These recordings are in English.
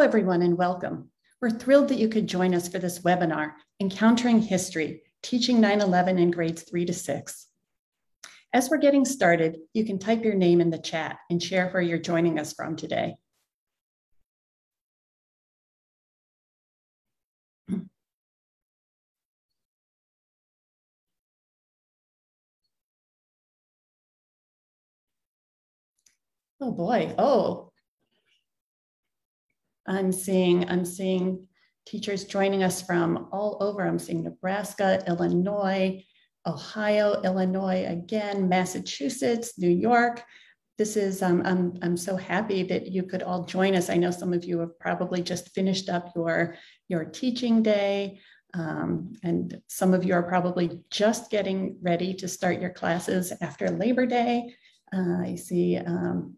everyone, and welcome. We're thrilled that you could join us for this webinar, Encountering History, Teaching 9/11 in Grades 3 to 6. As we're getting started, you can type your name in the chat and share where you're joining us from today. Oh boy, I'm seeing teachers joining us from all over. I'm seeing Nebraska, Illinois, Ohio, Illinois again, Massachusetts, New York. This is, I'm so happy that you could all join us. I know some of you have probably just finished up your teaching day, and some of you are probably just getting ready to start your classes after Labor Day. I see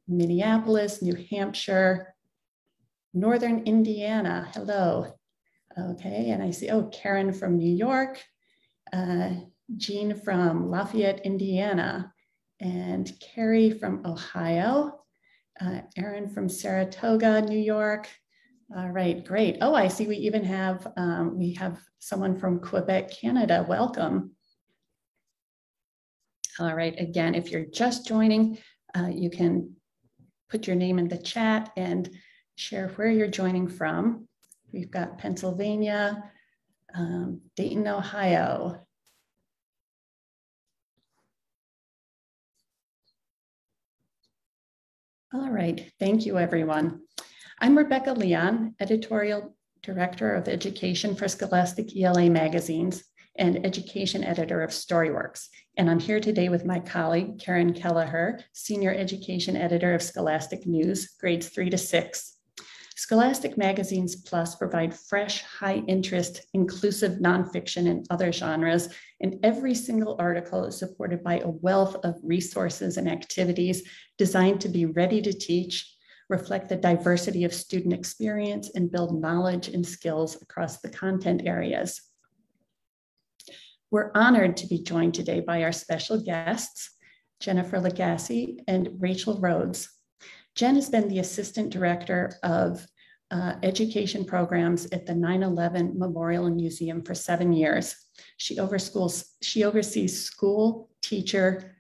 Minneapolis, New Hampshire, Northern Indiana, hello. Okay, and I see, Karen from New York, Jean from Lafayette, Indiana, and Carrie from Ohio, Erin from Saratoga, New York. All right, great. Oh, I see we even have, we have someone from Quebec, Canada, welcome. All right, again, if you're just joining, you can put your name in the chat and share where you're joining from. We've got Pennsylvania, Dayton, Ohio. All right, thank you everyone. I'm Rebecca Leon, Editorial Director of Education for Scholastic ELA Magazines and Education Editor of Storyworks. And I'm here today with my colleague, Karen Kelleher, Senior Education Editor of Scholastic News, Grades 3 to 6. Scholastic Magazines Plus provide fresh, high-interest, inclusive nonfiction and other genres, and every single article is supported by a wealth of resources and activities designed to be ready to teach, reflect the diversity of student experience, and build knowledge and skills across the content areas. We're honored to be joined today by our special guests, Jennifer Lagasse and Rachel Rhodes. Jen has been the Assistant Director of Education Programs at the 9/11 Memorial and Museum for 7 years. She oversees school, teacher,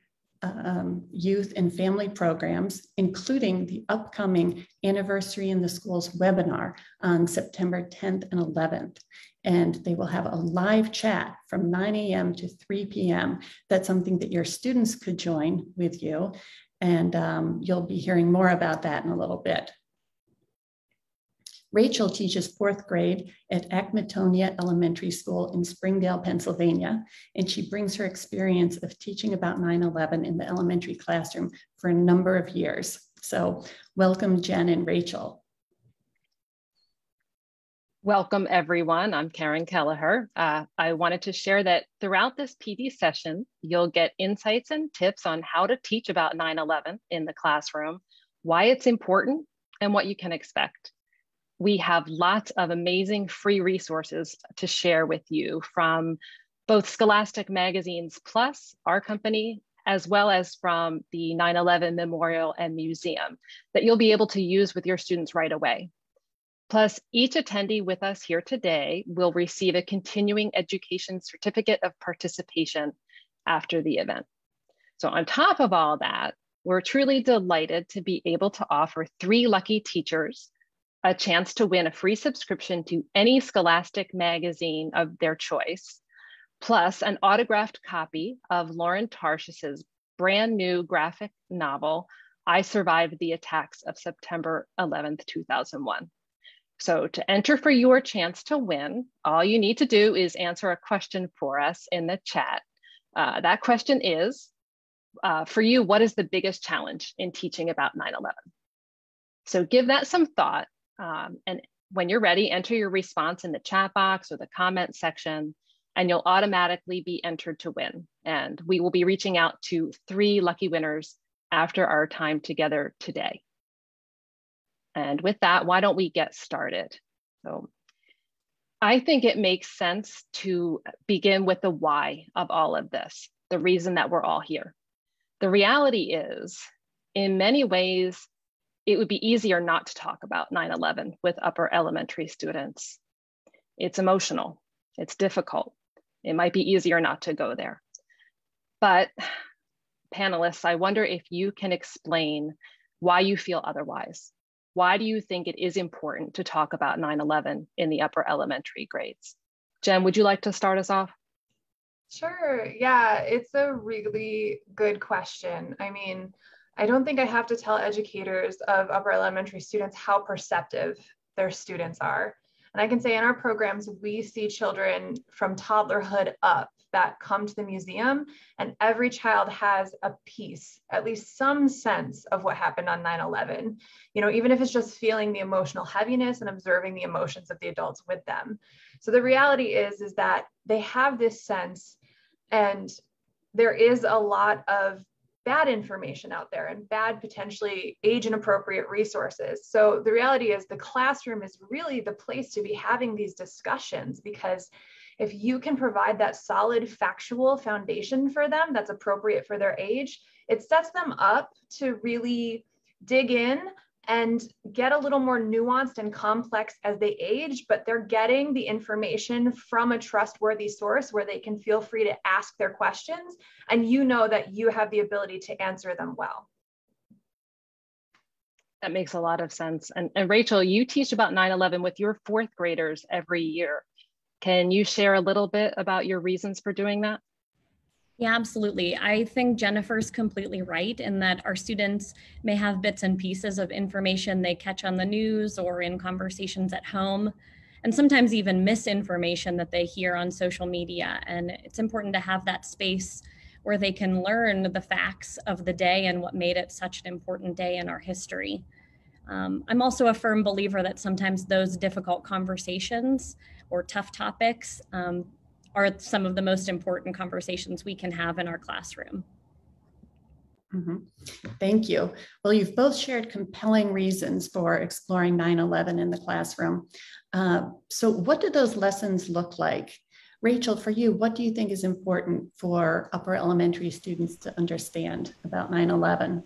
youth, and family programs, including the upcoming Anniversary in the Schools webinar on September 10th and 11th. And they will have a live chat from 9 a.m. to 3 p.m. That's something that your students could join with you. And you'll be hearing more about that in a little bit. Rachel teaches 4th grade at Acmetonia Elementary School in Springdale, Pennsylvania, and she brings her experience of teaching about 9/11 in the elementary classroom for a number of years. So welcome, Jen and Rachel. Welcome, everyone. I'm Karen Kelleher. I wanted to share that throughout this PD session, you'll get insights and tips on how to teach about 9/11 in the classroom, why it's important, and what you can expect. We have lots of amazing free resources to share with you from both Scholastic Magazines Plus, our company, as well as from the 9/11 Memorial and Museum that you'll be able to use with your students right away. Plus, each attendee with us here today will receive a continuing education certificate of participation after the event. So on top of all that, we're truly delighted to be able to offer 3 lucky teachers a chance to win a free subscription to any Scholastic magazine of their choice, plus an autographed copy of Lauren Tarshish's brand new graphic novel, I Survived the Attacks of September 11th, 2001. So to enter for your chance to win, all you need to do is answer a question for us in the chat. That question is, for you, what is the biggest challenge in teaching about 9/11? So give that some thought, and when you're ready, enter your response in the chat box or the comment section, and you'll automatically be entered to win. And we will be reaching out to 3 lucky winners after our time together today. And with that, why don't we get started? So I think it makes sense to begin with the why of all of this, the reason that we're all here. The reality is, in many ways, it would be easier not to talk about 9/11 with upper elementary students. It's emotional, it's difficult. It might be easier not to go there. But panelists, I wonder if you can explain why you feel otherwise. Why do you think it is important to talk about 9/11 in the upper elementary grades? Jen, would you like to start us off? Sure. Yeah, it's a really good question. I mean, I don't think I have to tell educators of upper elementary students how perceptive their students are. And I can say in our programs, we see children from toddlerhood up that come to the museum, and every child has a piece, at least some sense of what happened on 9/11, you know, even if it's just feeling the emotional heaviness and observing the emotions of the adults with them. So the reality is that they have this sense, and there is a lot of bad information out there and bad, potentially age inappropriate resources. So the reality is the classroom is really the place to be having these discussions, because if you can provide that solid factual foundation for them that's appropriate for their age, it sets them up to really dig in and get a little more nuanced and complex as they age, but they're getting the information from a trustworthy source where they can feel free to ask their questions, and you know that you have the ability to answer them well. That makes a lot of sense. And Rachel, you teach about 9/11 with your fourth graders every year. Can you share a little bit about your reasons for doing that? Yeah, absolutely. I think Jennifer's completely right in that our students may have bits and pieces of information they catch on the news or in conversations at home, and sometimes even misinformation that they hear on social media. And it's important to have that space where they can learn the facts of the day and what made it such an important day in our history. I'm also a firm believer that sometimes those difficult conversations or tough topics are some of the most important conversations we can have in our classroom. Mm-hmm. Thank you. Well, you've both shared compelling reasons for exploring 9/11 in the classroom. So what do those lessons look like? Rachel, for you, what do you think is important for upper elementary students to understand about 9/11?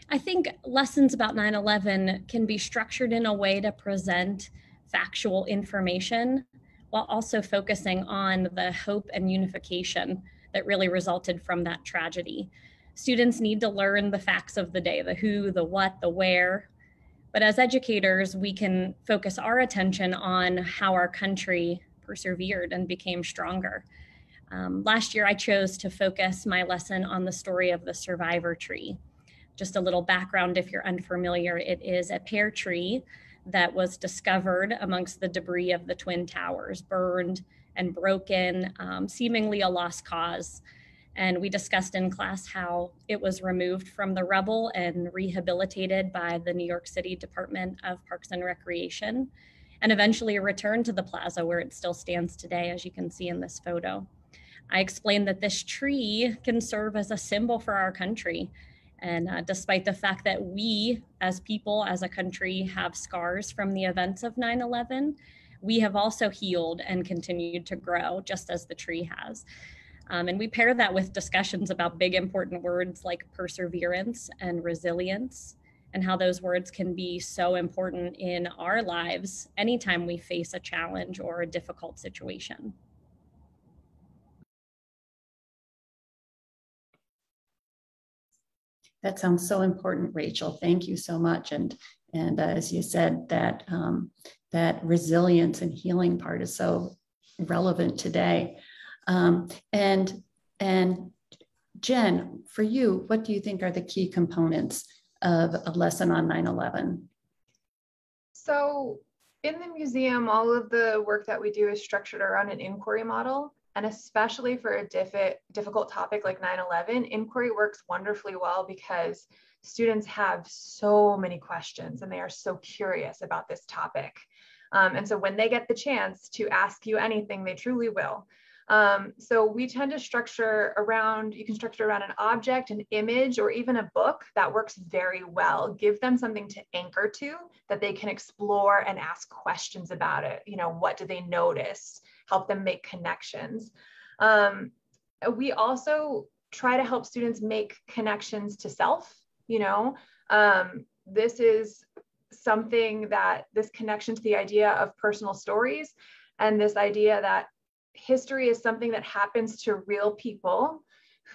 I think lessons about 9/11 can be structured in a way to present factual information while also focusing on the hope and unification that really resulted from that tragedy. Students need to learn the facts of the day, the who, the what, the where. But as educators, we can focus our attention on how our country persevered and became stronger. Last year, I chose to focus my lesson on the story of the survivor tree. Just a little background if you're unfamiliar, it is a pear tree that was discovered amongst the debris of the Twin Towers, burned and broken, seemingly a lost cause. And we discussed in class how it was removed from the rubble and rehabilitated by the New York City Department of Parks and Recreation, and eventually returned to the plaza where it still stands today, as you can see in this photo. I explained that this tree can serve as a symbol for our country. And despite the fact that we as people, as a country, have scars from the events of 9/11, we have also healed and continued to grow just as the tree has. And we pair that with discussions about big important words like perseverance and resilience, and how those words can be so important in our lives anytime we face a challenge or a difficult situation. That sounds so important, Rachel. Thank you so much. And as you said, that that resilience and healing part is so relevant today. And Jen, for you, what do you think are the key components of a lesson on 9/11? So in the museum, all of the work that we do is structured around an inquiry model. And especially for a difficult topic like 9/11, inquiry works wonderfully well because students have so many questions and they are so curious about this topic. And so when they get the chance to ask you anything, they truly will. So we tend to structure around, you can structure around an object, an image, or even a book that works very well. Give them something to anchor to that they can explore and ask questions about it. You know, what do they notice? Help them make connections. We also try to help students make connections to self, you know, this is something that this connection to the idea of personal stories and this idea that history is something that happens to real people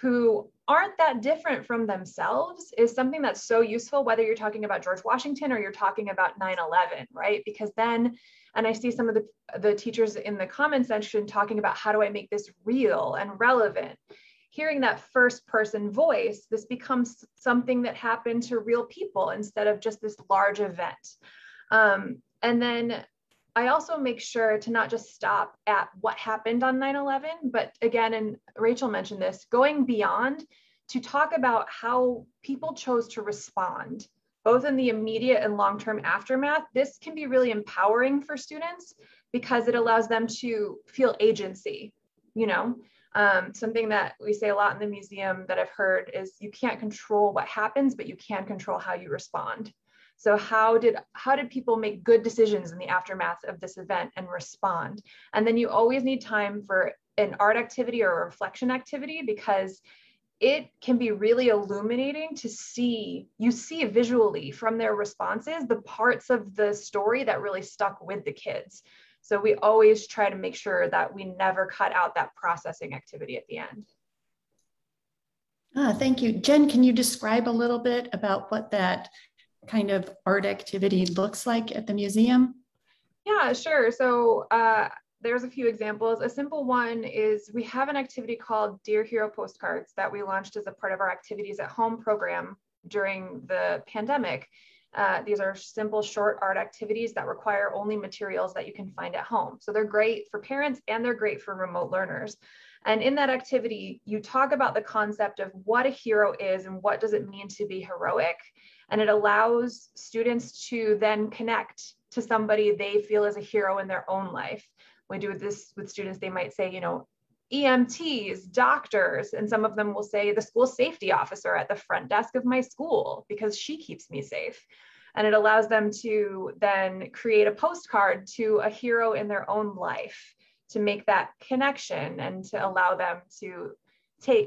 who aren't that different from themselves is something that's so useful, whether you're talking about George Washington or you're talking about 9/11, right? Because then, and I see some of the teachers in the comment section talking about how do I make this real and relevant? Hearing that first person voice, this becomes something that happened to real people instead of just this large event. And then I also make sure to not just stop at what happened on 9/11, but again, and Rachel mentioned this, going beyond to talk about how people chose to respond, both in the immediate and long-term aftermath. This can be really empowering for students because it allows them to feel agency, you know? Something that we say a lot in the museum that I've heard is you can't control what happens, but you can control how you respond. So how did people make good decisions in the aftermath of this event and respond? And then you always need time for an art activity or a reflection activity because it can be really illuminating to see visually from their responses the parts of the story that really stuck with the kids. So we always try to make sure that we never cut out that processing activity at the end. Thank you. Jen, can you describe a little bit about what that kind of art activity looks like at the museum? Yeah, sure. So there's a few examples. A simple one is we have an activity called Dear Hero Postcards that we launched as a part of our Activities at Home program during the pandemic. These are simple, short art activities that require only materials that you can find at home. So they're great for parents and they're great for remote learners. And in that activity, you talk about the concept of what a hero is and what does it mean to be heroic. And it allows students to then connect to somebody they feel is a hero in their own life. When we do this with students, they might say, you know, EMTs, doctors, and some of them will say the school safety officer at the front desk of my school because she keeps me safe. And it allows them to then create a postcard to a hero in their own life to make that connection and to allow them to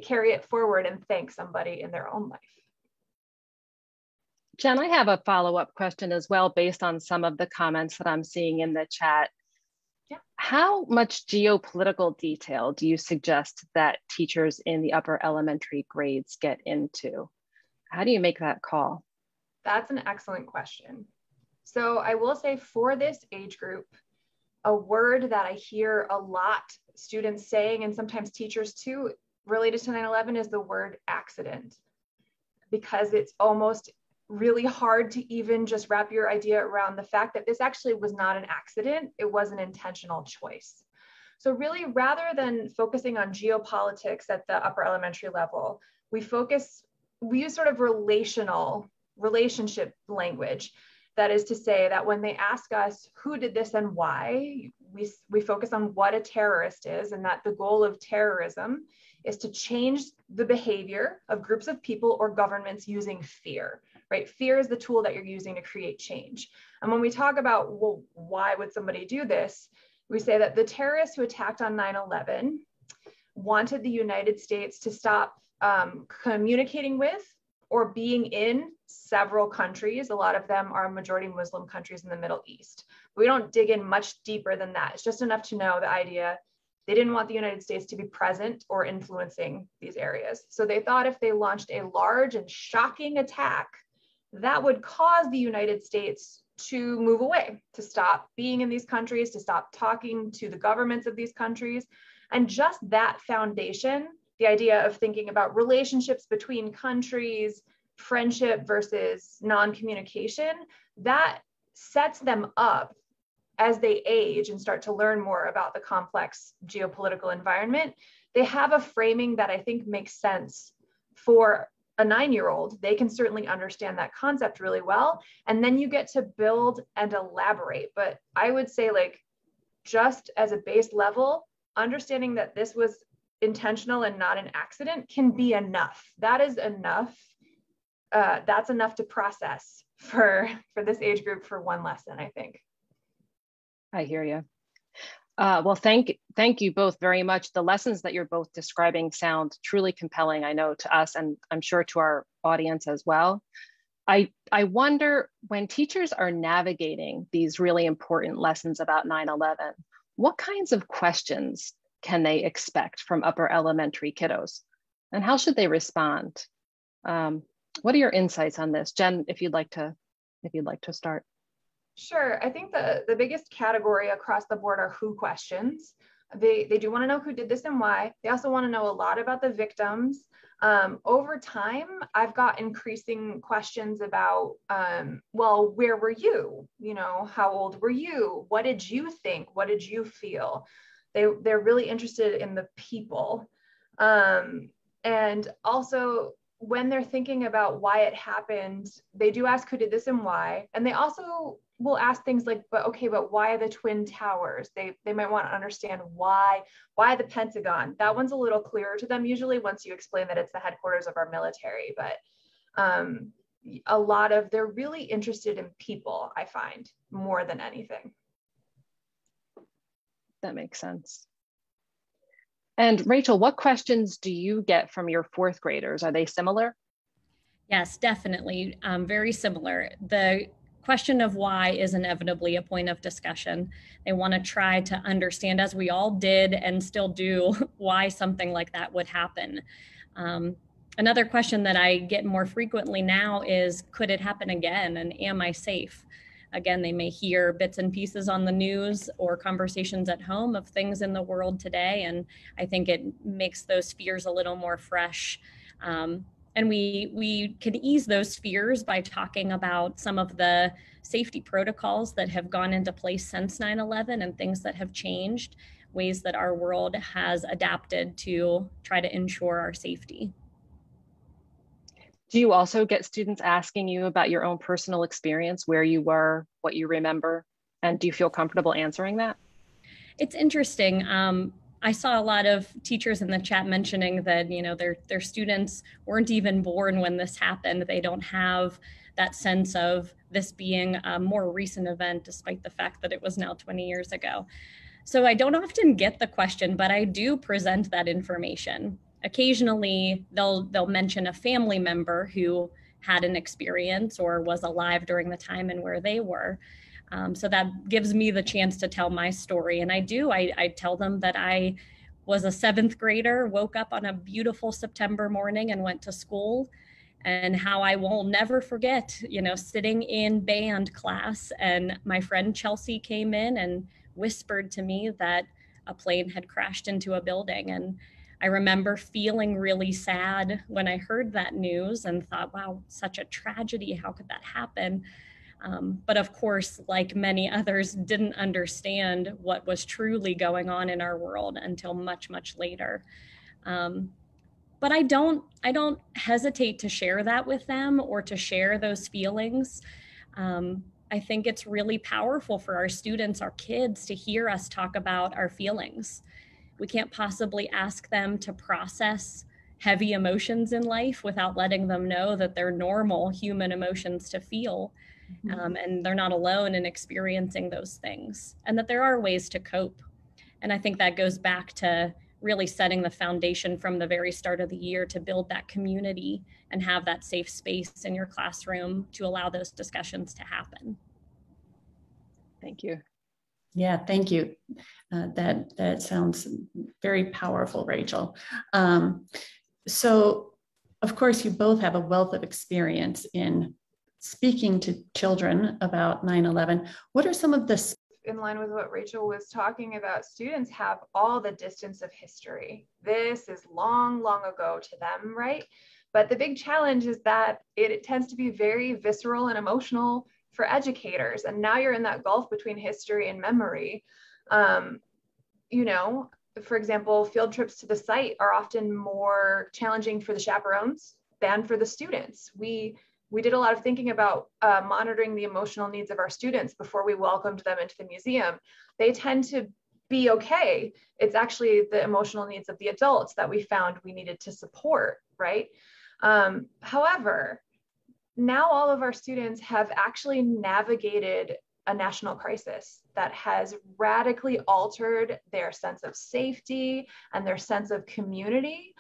carry it forward and thank somebody in their own life. Jen, I have a follow-up question as well based on some of the comments that I'm seeing in the chat. Yeah. How much geopolitical detail do you suggest that teachers in the upper elementary grades get into? How do you make that call? That's an excellent question. So I will say for this age group, a word that I hear a lot students saying, and sometimes teachers too, related to 9/11 is the word accident, because it's almost really hard to even just wrap your idea around the fact that this actually was not an accident, it was an intentional choice. So really, rather than focusing on geopolitics at the upper elementary level, we use sort of relationship language. That is to say that when they ask us who did this and why, we focus on what a terrorist is, and that the goal of terrorism is to change the behavior of groups of people or governments using fear, right? Fear is the tool that you're using to create change. And when we talk about, well, why would somebody do this? We say that the terrorists who attacked on 9/11 wanted the United States to stop communicating with or being in several countries. A lot of them are majority Muslim countries in the Middle East. We don't dig in much deeper than that. It's just enough to know the idea. They didn't want the United States to be present or influencing these areas. So they thought if they launched a large and shocking attack, that would cause the United States to move away, to stop being in these countries, to stop talking to the governments of these countries. And just that foundation, the idea of thinking about relationships between countries, friendship versus non-communication, that sets them up as they age and start to learn more about the complex geopolitical environment. They have a framing that I think makes sense for a 9-year-old. They can certainly understand that concept really well. And then you get to build and elaborate. But I would say, like, just as a base level, understanding that this was intentional and not an accident can be enough. That is enough. That's enough to process for this age group for one lesson, I think. I hear you. Well, thank you both very much. The lessons that you're both describing sound truly compelling, I know, to us, and I'm sure to our audience as well. I I wonder, when teachers are navigating these really important lessons about 9/11, what kinds of questions can they expect from upper elementary kiddos? And how should they respond? What are your insights on this? Jen, if you'd like to start. Sure. I think the biggest category across the board are who questions. They do want to know who did this and why. They also want to know a lot about the victims. Over time, I've got increasing questions about, well, where were you? You know, how old were you? What did you think? What did you feel? They're really interested in the people. And also, when they're thinking about why it happened, they do ask who did this and why. And they also will ask things like, but why the Twin Towers? They might want to understand why the Pentagon. That one's a little clearer to them usually once you explain that it's the headquarters of our military. But they're really interested in people, I find, more than anything. That makes sense. And Rachel, what questions do you get from your fourth graders? Are they similar? Yes, definitely. Very similar. The question of why is inevitably a point of discussion. They want to try to understand, as we all did and still do, why something like that would happen. Another question that I get more frequently now is, could it happen again? And am I safe? Again, they may hear bits and pieces on the news or conversations at home of things in the world today. And I think it makes those fears a little more fresh. And we can ease those fears by talking about some of the safety protocols that have gone into place since 9/11 and things that have changed, ways that our world has adapted to try to ensure our safety. Do you also get students asking you about your own personal experience, where you were, what you remember, and do you feel comfortable answering that? It's interesting. I saw a lot of teachers in the chat mentioning that, you know, their students weren't even born when this happened. They don't have that sense of this being a more recent event, despite the fact that it was now 20 years ago. So I don't often get the question, but I do present that information. Occasionally, they'll mention a family member who had an experience or was alive during the time and where they were. So that gives me the chance to tell my story. And I tell them that I was a 7th grader, woke up on a beautiful September morning and went to school, and how I will never forget, you know, sitting in band class and my friend Chelsea came in and whispered to me that a plane had crashed into a building. And I remember feeling really sad when I heard that news and thought, wow, such a tragedy. How could that happen? But of course, like many others, didn't understand what was truly going on in our world until much, much later. But I don't hesitate to share that with them or to share those feelings. I think it's really powerful for our students, our kids, to hear us talk about our feelings. We can't possibly ask them to process heavy emotions in life without letting them know that they're normal human emotions to feel. And they're not alone in experiencing those things, and that there are ways to cope. And I think that goes back to really setting the foundation from the very start of the year to build that community and have that safe space in your classroom to allow those discussions to happen. Thank you. Yeah, thank you. That sounds very powerful, Rachel. So, of course, you both have a wealth of experience in speaking to children about 9/11. What are some of the... In line with what Rachel was talking about, students have all the distance of history. This is long, long ago to them, right? But the big challenge is that it tends to be very visceral and emotional for educators. And now you're in that gulf between history and memory. You know, for example, field trips to the site are often more challenging for the chaperones than for the students. We did a lot of thinking about monitoring the emotional needs of our students before we welcomed them into the museum. They tend to be okay. It's actually the emotional needs of the adults that we found we needed to support, right? However, now all of our students have actually navigated a national crisis that has radically altered their sense of safety and their sense of community.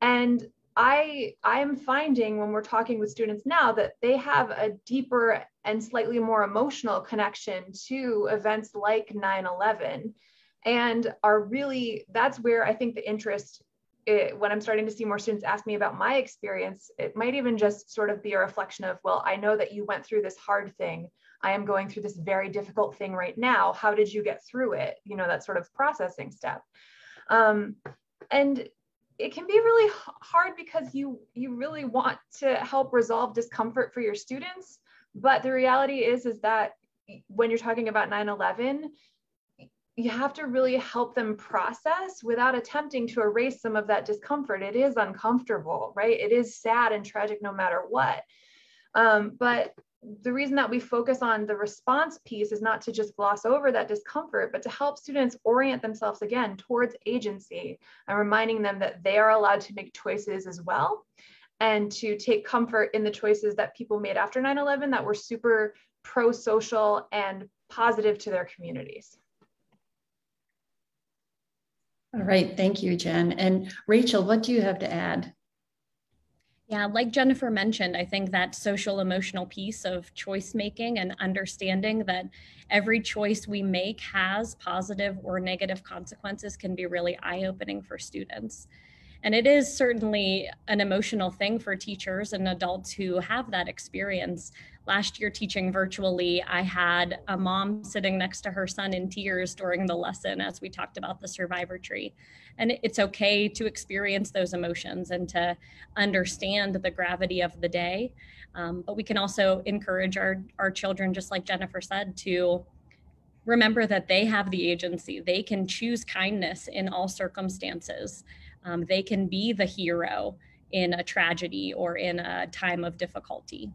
And I'm finding when we're talking with students now that they have a deeper and slightly more emotional connection to events like 9/11, and are really, that's where I think the interest, when I'm starting to see more students ask me about my experience, it might even just sort of be a reflection of, well, I know that you went through this hard thing. I am going through this very difficult thing right now. How did you get through it? You know, that sort of processing step. And it can be really hard because you really want to help resolve discomfort for your students. But the reality is that when you're talking about 9/11, you have to really help them process without attempting to erase some of that discomfort. It is uncomfortable, right? It is sad and tragic no matter what. But the reason that we focus on the response piece is not to just gloss over that discomfort, but to help students orient themselves again towards agency and reminding them that they are allowed to make choices as well, and to take comfort in the choices that people made after 9/11 that were super pro-social and positive to their communities. All right, thank you, Jen. And Rachel, what do you have to add? Yeah, like Jennifer mentioned, I think that social emotional piece of choice making and understanding that every choice we make has positive or negative consequences can be really eye-opening for students. And it is certainly an emotional thing for teachers and adults who have that experience. Last year, teaching virtually, I had a mom sitting next to her son in tears during the lesson as we talked about the survivor tree. And it's okay to experience those emotions and to understand the gravity of the day. But we can also encourage our children, just like Jennifer said, to remember that they have the agency. They can choose kindness in all circumstances. They can be the hero in a tragedy or in a time of difficulty.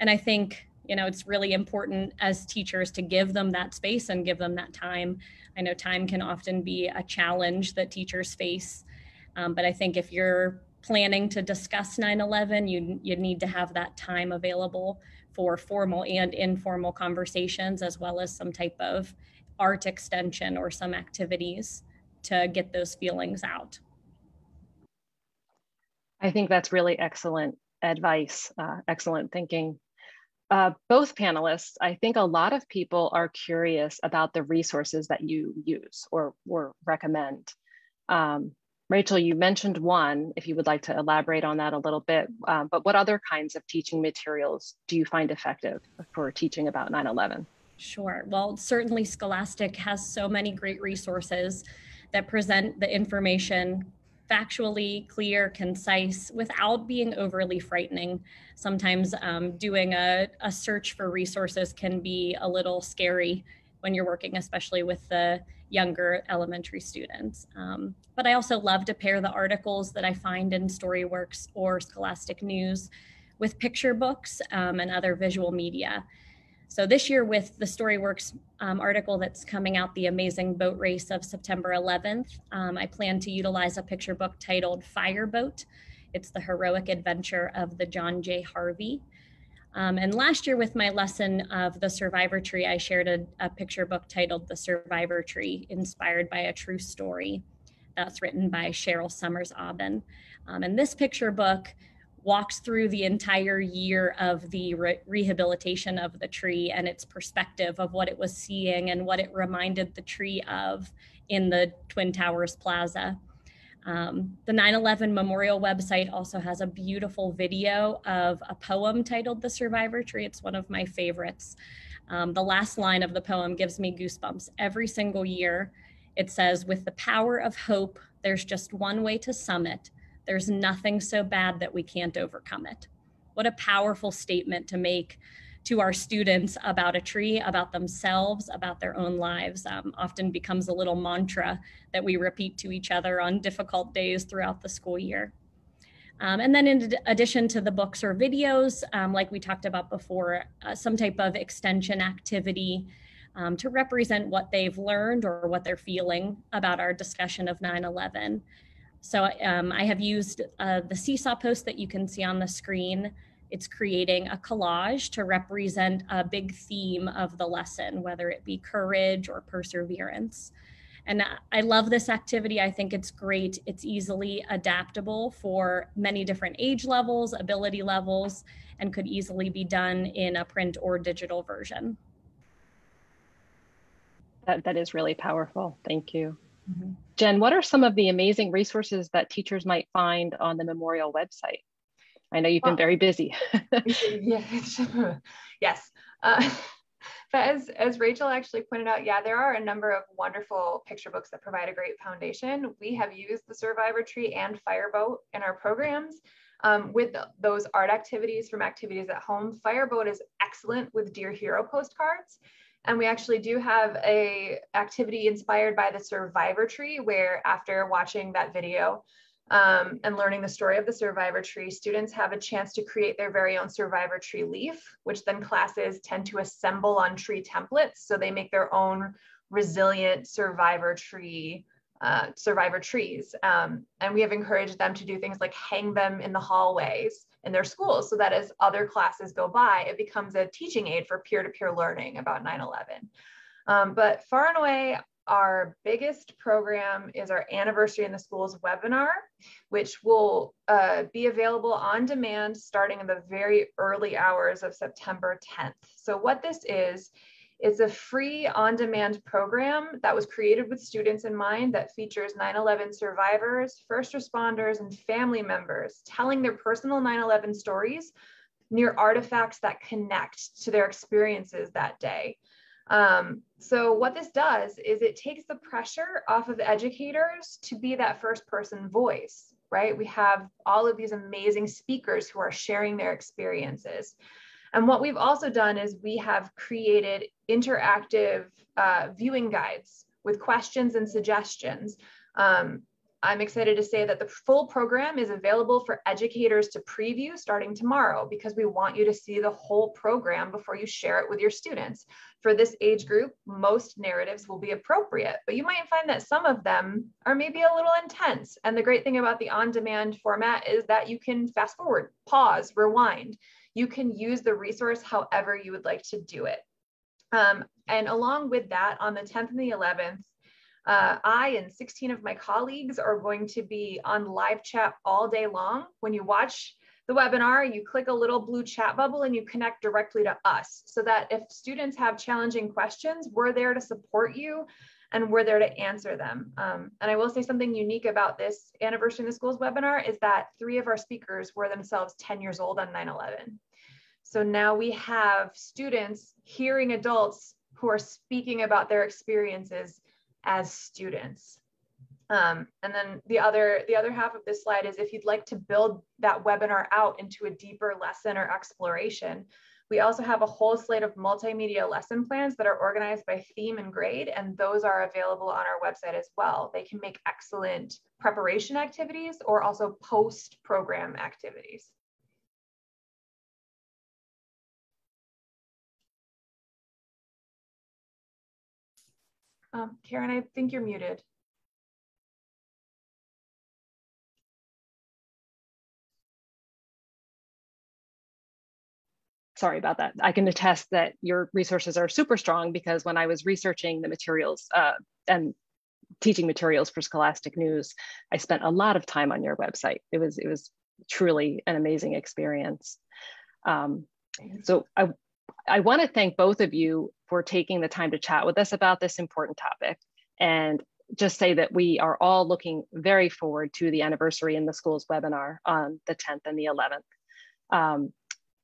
And I think, you know, it's really important as teachers to give them that space and give them that time. I know time can often be a challenge that teachers face, but I think if you're planning to discuss 9/11, you need to have that time available for formal and informal conversations, as well as some type of art extension or some activities to get those feelings out. I think that's really excellent advice, excellent thinking. Both panelists, I think a lot of people are curious about the resources that you use or recommend. Rachel, you mentioned one, if you would like to elaborate on that a little bit, but what other kinds of teaching materials do you find effective for teaching about 9/11? Sure. Well, certainly Scholastic has so many great resources that present the information factually, clear, concise, without being overly frightening. Sometimes doing a search for resources can be a little scary when you're working, especially with the younger elementary students. But I also love to pair the articles that I find in Storyworks or Scholastic News with picture books and other visual media. So this year with the Storyworks article that's coming out, The Amazing Boat Race of September 11th, I plan to utilize a picture book titled Fireboat. It's the heroic adventure of the John J. Harvey. And last year with my lesson of the Survivor Tree, I shared a picture book titled The Survivor Tree, inspired by a true story. That's written by Cheryl Summers Aubin. And this picture book walks through the entire year of the rehabilitation of the tree and its perspective of what it was seeing and what it reminded the tree of in the Twin Towers Plaza. The 9/11 Memorial website also has a beautiful video of a poem titled The Survivor Tree. It's one of my favorites. The last line of the poem gives me goosebumps every single year. It says, "With the power of hope, there's just one way to summit. There's nothing so bad that we can't overcome it." What a powerful statement to make to our students about a tree, about themselves, about their own lives. Often becomes a little mantra that we repeat to each other on difficult days throughout the school year. And then in addition to the books or videos, like we talked about before, some type of extension activity to represent what they've learned or what they're feeling about our discussion of 9/11. So I have used the Seesaw post that you can see on the screen. It's creating a collage to represent a big theme of the lesson, whether it be courage or perseverance. And I love this activity. I think it's great. It's easily adaptable for many different age levels, ability levels, and could easily be done in a print or digital version. That is really powerful. Thank you. Mm-hmm. Jen, what are some of the amazing resources that teachers might find on the Memorial website? I know you've been very busy. Yes. But as Rachel actually pointed out, yeah, there are a number of wonderful picture books that provide a great foundation. We have used the Survivor Tree and Fireboat in our programs. With those art activities from Activities at Home, Fireboat is excellent with Dear Hero postcards. And we actually do have a activity inspired by the Survivor Tree, where after watching that video and learning the story of the Survivor Tree, students have a chance to create their very own Survivor Tree leaf, which then classes tend to assemble on tree templates. So they make their own resilient Survivor trees. And we have encouraged them to do things like hang them in the hallways in their schools, so that as other classes go by, it becomes a teaching aid for peer-to-peer learning about 9/11. But far and away, our biggest program is our Anniversary in the Schools webinar, which will be available on demand starting in the very early hours of September 10th. So what this is, it's a free on-demand program that was created with students in mind that features 9/11 survivors, first responders, and family members telling their personal 9/11 stories near artifacts that connect to their experiences that day. So what this does is it takes the pressure off of educators to be that first person voice, right? We have all of these amazing speakers who are sharing their experiences. And what we've also done is we have created interactive viewing guides with questions and suggestions. I'm excited to say that the full program is available for educators to preview starting tomorrow, because we want you to see the whole program before you share it with your students. For this age group, most narratives will be appropriate, but you might find that some of them are maybe a little intense. And the great thing about the on-demand format is that you can fast forward, pause, rewind. You can use the resource however you would like to do it. And along with that, on the 10th and the 11th, I and 16 of my colleagues are going to be on live chat all day long. When you watch the webinar, you click a little blue chat bubble and you connect directly to us, so that if students have challenging questions, we're there to support you and we're there to answer them. And I will say something unique about this Anniversary in the Schools webinar is that 3 of our speakers were themselves 10 years old on 9/11. So now we have students hearing adults who are speaking about their experiences as students. And then the other half of this slide is if you'd like to build that webinar out into a deeper lesson or exploration, we also have a whole slate of multimedia lesson plans that are organized by theme and grade, and those are available on our website as well. They can make excellent preparation activities or also post-program activities. Karen, I think you're muted. Sorry about that. I can attest that your resources are super strong, because when I was researching the materials and teaching materials for Scholastic News, I spent a lot of time on your website. It was truly an amazing experience. So I want to thank both of you for taking the time to chat with us about this important topic, and just say that we are all looking very forward to the Anniversary in the Schools webinar on the 10th and the 11th.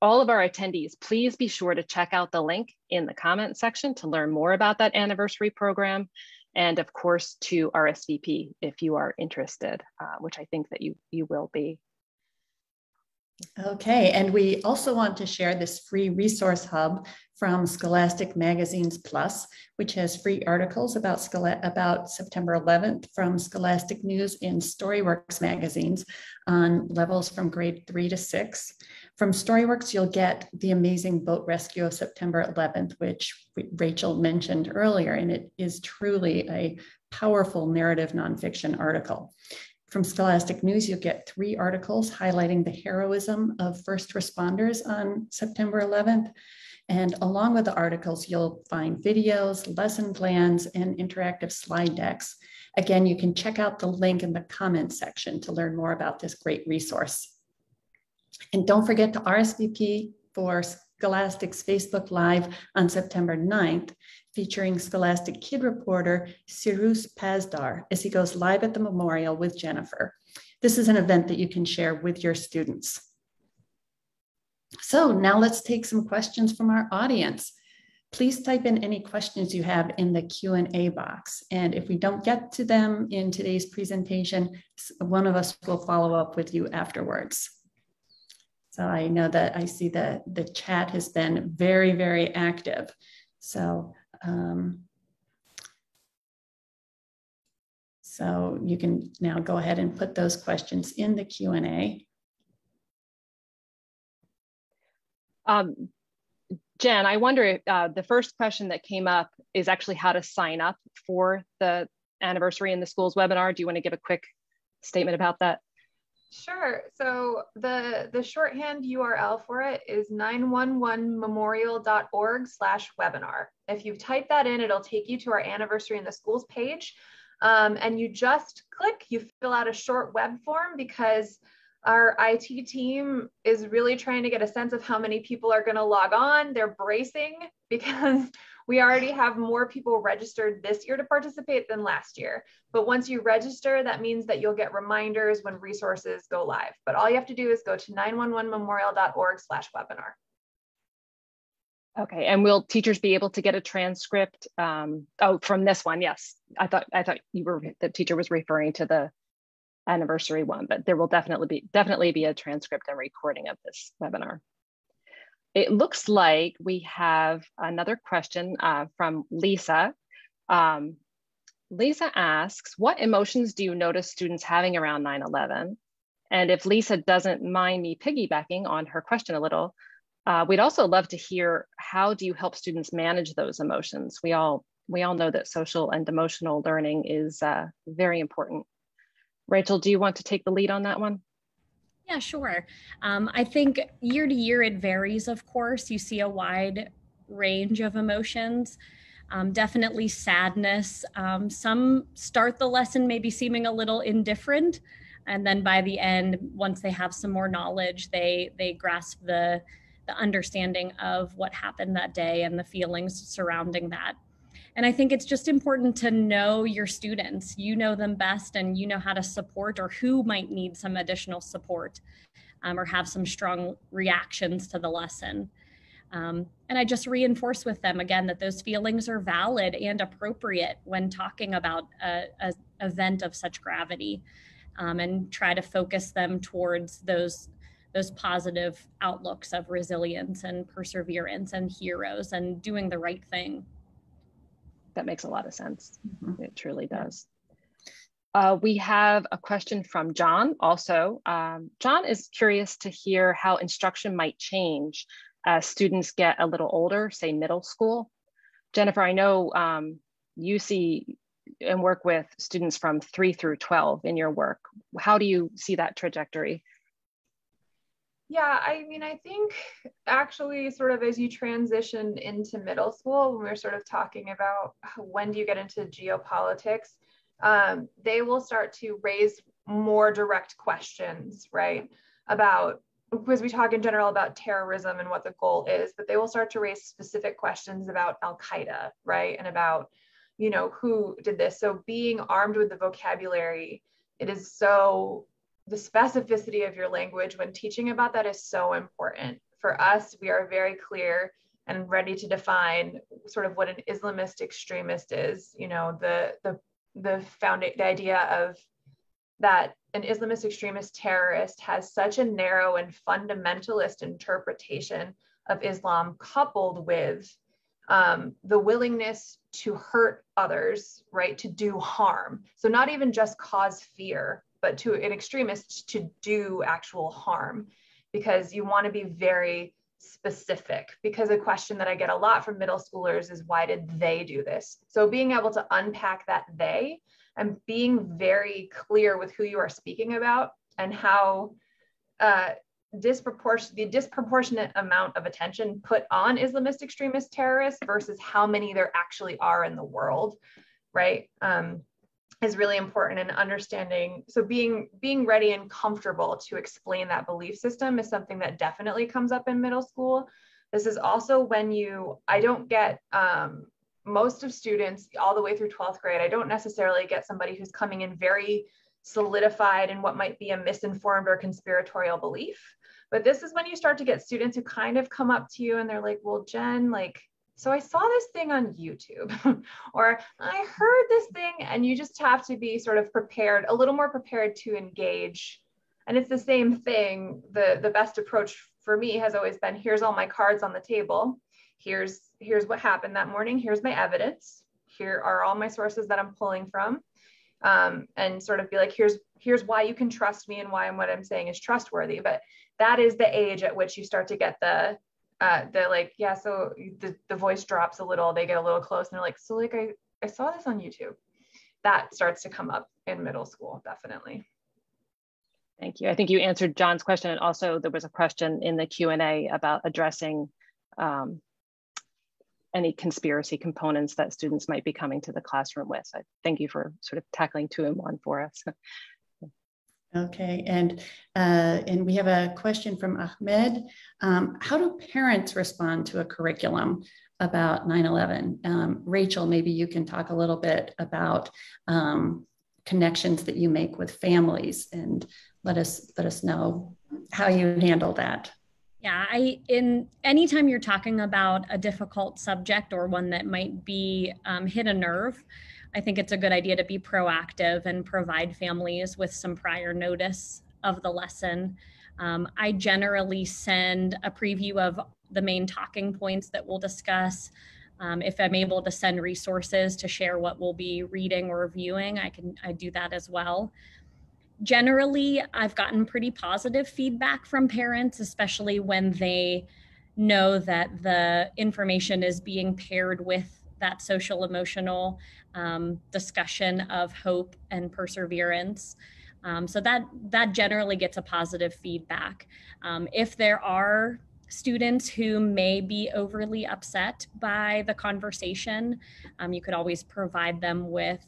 All of our attendees, please be sure to check out the link in the comment section to learn more about that anniversary program, and of course to RSVP if you are interested, which I think that you will be. Okay, and we also want to share this free resource hub from Scholastic Magazines Plus, which has free articles about September 11th from Scholastic News and Storyworks magazines on levels from grade 3 to 6. From Storyworks, you'll get the amazing boat rescue of September 11th, which Rachel mentioned earlier, and it is truly a powerful narrative nonfiction article. From Scholastic News, you'll get 3 articles highlighting the heroism of first responders on September 11th. And along with the articles, you'll find videos, lesson plans, and interactive slide decks. Again, you can check out the link in the comments section to learn more about this great resource. And don't forget to RSVP for Scholastic's Facebook Live on September 9th, featuring Scholastic Kid reporter Cyrus Pazdar as he goes live at the memorial with Jennifer. This is an event that you can share with your students. So now let's take some questions from our audience. Please type in any questions you have in the Q&A box. And if we don't get to them in today's presentation, one of us will follow up with you afterwards. So I know that I see that the chat has been very, very active. So, so you can now go ahead and put those questions in the Q&A. Jen, I wonder if the first question that came up is actually how to sign up for the Anniversary in the Schools webinar. Do you want to give a quick statement about that? Sure. So the shorthand URL for it is 911memorial.org/webinar. If you type that in, it'll take you to our Anniversary in the Schools page. And you just click, you fill out a short web form because our IT team is really trying to get a sense of how many people are going to log on. They're bracing because we already have more people registered this year to participate than last year. But once you register, that means that you'll get reminders when resources go live. But all you have to do is go to 911memorial.org/webinar. Okay, and will teachers be able to get a transcript? Oh, from this one, yes. I thought the teacher was referring to the anniversary one, but there will definitely be a transcript and recording of this webinar. It looks like we have another question from Lisa. Lisa asks, what emotions do you notice students having around 9/11? And if Lisa doesn't mind me piggybacking on her question a little, we'd also love to hear, how do you help students manage those emotions? We all know that social and emotional learning is very important. Rachel, do you want to take the lead on that one? Yeah, sure. I think year to year it varies, of course. You see a wide range of emotions. Definitely sadness. Some start the lesson maybe seeming a little indifferent, and then by the end, once they have some more knowledge, they grasp the understanding of what happened that day and the feelings surrounding that. And I think it's just important to know your students. You know them best, and you know how to support or who might need some additional support or have some strong reactions to the lesson. And I just reinforce with them again that those feelings are valid and appropriate when talking about an event of such gravity, and try to focus them towards those positive outlooks of resilience and perseverance and heroes and doing the right thing. That makes a lot of sense. Mm-hmm. It truly does. We have a question from John also. John is curious to hear how instruction might change as students get a little older, say middle school. Jennifer, I know you see and work with students from 3 through 12 in your work. How do you see that trajectory? Yeah, I mean, I think actually sort of as you transition into middle school, when we're sort of talking about when do you get into geopolitics, they will start to raise more direct questions, right? About, because we talk in general about terrorism and what the goal is, but they will start to raise specific questions about Al-Qaeda, right? And about, you know, who did this. So being armed with the vocabulary, it is so, the specificity of your language when teaching about that is so important. For us, we are very clear and ready to define sort of what an Islamist extremist is. You know, the idea of that an Islamist extremist terrorist has such a narrow and fundamentalist interpretation of Islam, coupled with the willingness to hurt others, right, to do harm. So not even just cause fear, but to an extremist to do actual harm, because you want to be very specific. Because a question that I get a lot from middle schoolers is, why did they do this? So being able to unpack that they, and being very clear with who you are speaking about and how the disproportionate amount of attention put on Islamist extremist terrorists versus how many there actually are in the world, right? Is really important in understanding. So being ready and comfortable to explain that belief system is something that definitely comes up in middle school. This is also when I don't get most of students all the way through 12th grade. I don't necessarily get somebody who's coming in very solidified in what might be a misinformed or conspiratorial belief. But this is when you start to get students who kind of come up to you and they're like, well, Jen, like, so I saw this thing on YouTube or I heard this thing, and you just have to be sort of prepared, a little more prepared to engage. And it's the same thing. The best approach for me has always been, here's all my cards on the table. Here's what happened that morning. Here's my evidence. Here are all my sources that I'm pulling from. And sort of be like, here's why you can trust me and why what I'm saying is trustworthy. But that is the age at which you start to get the like, yeah, so the voice drops a little, they get a little close and they're like, so like, I saw this on YouTube. That starts to come up in middle school, definitely. Thank you. I think you answered John's question. And also there was a question in the Q&A about addressing any conspiracy components that students might be coming to the classroom with. So thank you for sort of tackling 2 in 1 for us. Okay, and we have a question from Ahmed. How do parents respond to a curriculum about 9/11? Rachel, maybe you can talk a little bit about connections that you make with families, and let us know how you handle that. Yeah, anytime you're talking about a difficult subject or one that might be hit a nerve, I think it's a good idea to be proactive and provide families with some prior notice of the lesson. I generally send a preview of the main talking points that we'll discuss. If I'm able to send resources to share what we'll be reading or reviewing, I do that as well. Generally, I've gotten pretty positive feedback from parents, especially when they know that the information is being paired with that social emotional discussion of hope and perseverance. So that generally gets a positive feedback. If there are students who may be overly upset by the conversation, you could always provide them with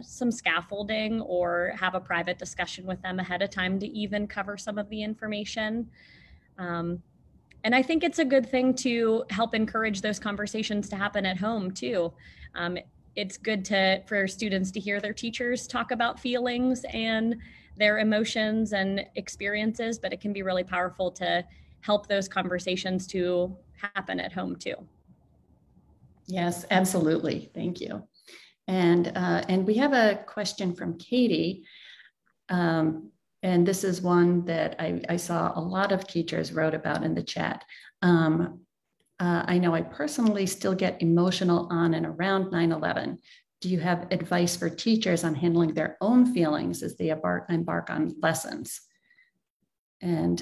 some scaffolding or have a private discussion with them ahead of time to even cover some of the information. And I think it's a good thing to help encourage those conversations to happen at home too. It's good for students to hear their teachers talk about feelings and their emotions and experiences, but it can be really powerful to help those conversations to happen at home too. Yes, absolutely. Thank you. And we have a question from Katie. And this is one that I saw a lot of teachers wrote about in the chat. I know I personally still get emotional on and around 9/11. Do you have advice for teachers on handling their own feelings as they embark on lessons? And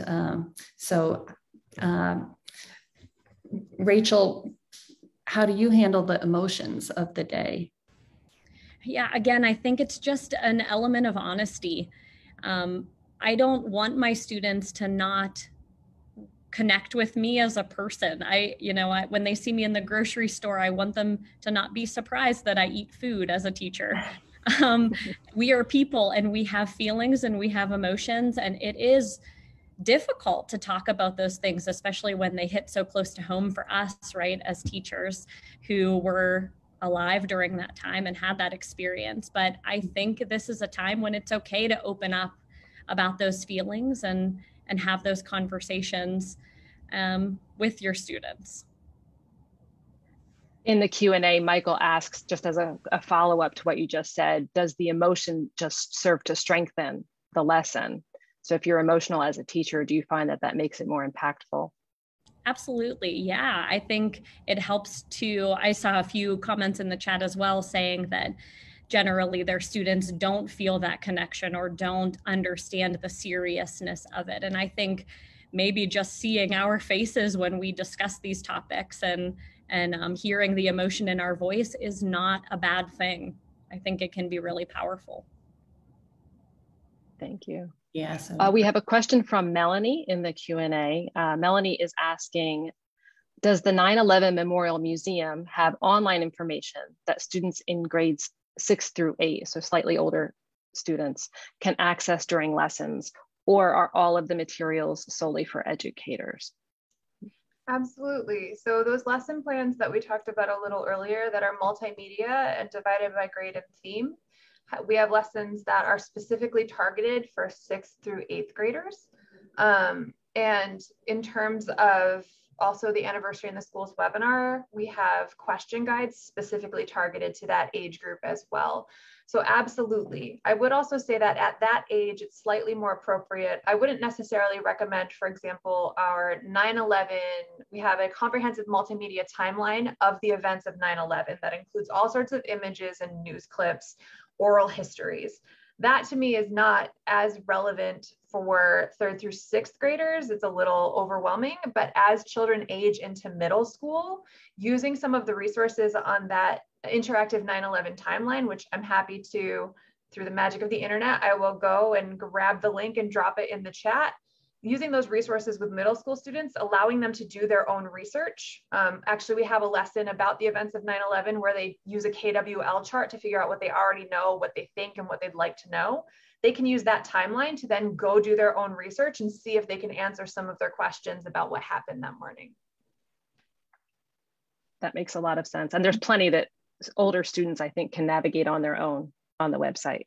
Rachel, how do you handle the emotions of the day? Yeah, again, I think it's just an element of honesty. I don't want my students to not connect with me as a person. When they see me in the grocery store, I want them to not be surprised that I eat food as a teacher. We are people and we have feelings and we have emotions, and it is difficult to talk about those things, especially when they hit so close to home for us, right, as teachers who were alive during that time and had that experience. But I think this is a time when it's okay to open up about those feelings and have those conversations with your students. In the Q&A, Michael asks, just as a follow-up to what you just said, does the emotion just serve to strengthen the lesson? So if you're emotional as a teacher, do you find that makes it more impactful? Absolutely. Yeah, I think it helps I saw a few comments in the chat as well saying that generally their students don't feel that connection or don't understand the seriousness of it. And I think maybe just seeing our faces when we discuss these topics and hearing the emotion in our voice is not a bad thing. I think it can be really powerful. Thank you. Yeah. So We have a question from Melanie in the Q&A. Melanie is asking, does the 9/11 Memorial Museum have online information that students in grades 6 through 8, so slightly older students, can access during lessons, or are all of the materials solely for educators? Absolutely. So those lesson plans that we talked about a little earlier that are multimedia and divided by grade and theme, we have lessons that are specifically targeted for 6th through 8th graders. And in terms of also the Anniversary in the Schools webinar, we have question guides specifically targeted to that age group as well. So absolutely. I would also say that at that age, it's slightly more appropriate. I wouldn't necessarily recommend, for example, our 9/11, we have a comprehensive multimedia timeline of the events of 9/11 that includes all sorts of images and news clips, oral histories. That to me is not as relevant for 3rd through 6th graders. It's a little overwhelming, but as children age into middle school, using some of the resources on that interactive 9/11 timeline, which I'm happy to, through the magic of the internet, I will go and grab the link and drop it in the chat. Using those resources with middle school students, allowing them to do their own research. Actually, we have a lesson about the events of 9/11 where they use a KWL chart to figure out what they already know, what they think, and what they'd like to know. They can use that timeline to then go do their own research and see if they can answer some of their questions about what happened that morning. That makes a lot of sense. And there's plenty that older students, I think, can navigate on their own on the website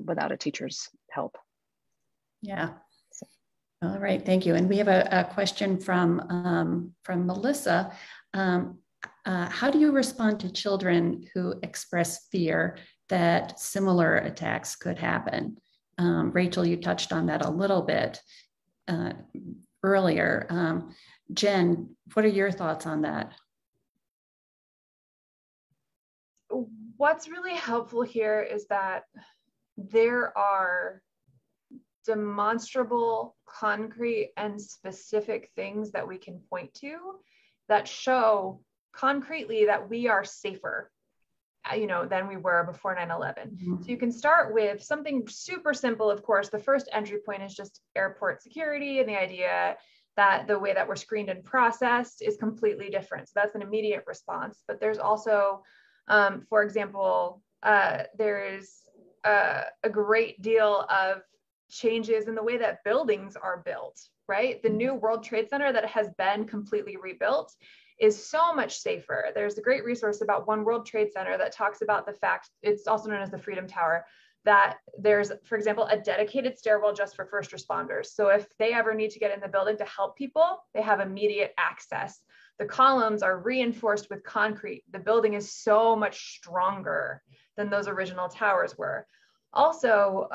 without a teacher's help. Yeah. All right, thank you. And we have a question from Melissa. How do you respond to children who express fear that similar attacks could happen? Rachel, you touched on that a little bit earlier. Jen, what are your thoughts on that? What's really helpful here is that there are demonstrable, concrete, and specific things that we can point to that show concretely that we are safer, than we were before 9/11. Mm-hmm. So you can start with something super simple. Of course, the first entry point is just airport security and the idea that the way that we're screened and processed is completely different. So that's an immediate response. But there's also, for example, there's a great deal of changes in the way that buildings are built, right? The new World Trade Center that has been completely rebuilt is so much safer. There's a great resource about One World Trade Center that talks about the fact, it's also known as the Freedom Tower, that there's, for example, a dedicated stairwell just for first responders. So if they ever need to get in the building to help people, they have immediate access. The columns are reinforced with concrete. The building is so much stronger than those original towers were. Also,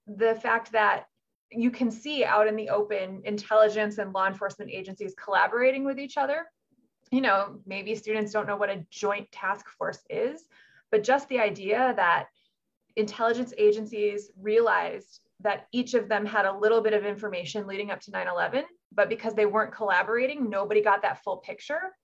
the fact that you can see out in the open intelligence and law enforcement agencies collaborating with each other. Maybe students don't know what a joint task force is, but just the idea that intelligence agencies realized that each of them had a little bit of information leading up to 9/11, but because they weren't collaborating, nobody got that full picture.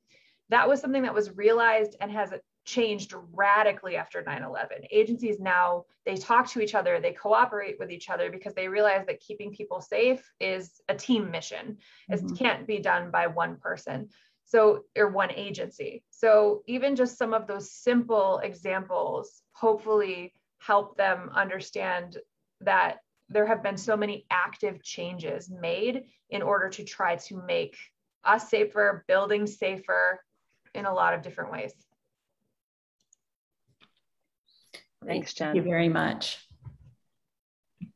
That was something that was realized and has changed radically after 9/11. Agencies now, they talk to each other, they cooperate with each other because they realize that keeping people safe is a team mission. It can't be done by one person, or one agency. So even just some of those simple examples hopefully help them understand that there have been so many active changes made in order to try to make us safer, buildings safer in a lot of different ways. Thanks, Jen. Thank you very much.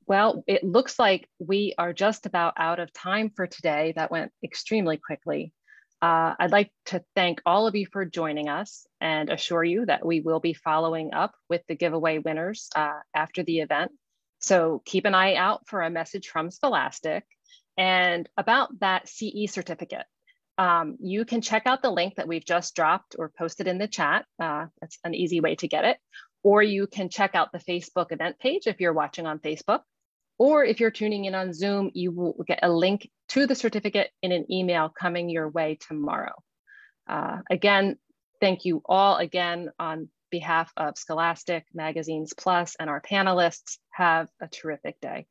Well, it looks like we are just about out of time for today. That went extremely quickly. I'd like to thank all of you for joining us and assure you that we will be following up with the giveaway winners after the event. So keep an eye out for a message from Scholastic. And about that CE certificate, you can check out the link that we've just dropped or posted in the chat. That's an easy way to get it. Or you can check out the Facebook event page if you're watching on Facebook. Or if you're tuning in on Zoom, you will get a link to the certificate in an email coming your way tomorrow. Again, thank you all again on behalf of Scholastic, Magazines Plus, and our panelists. Have a terrific day.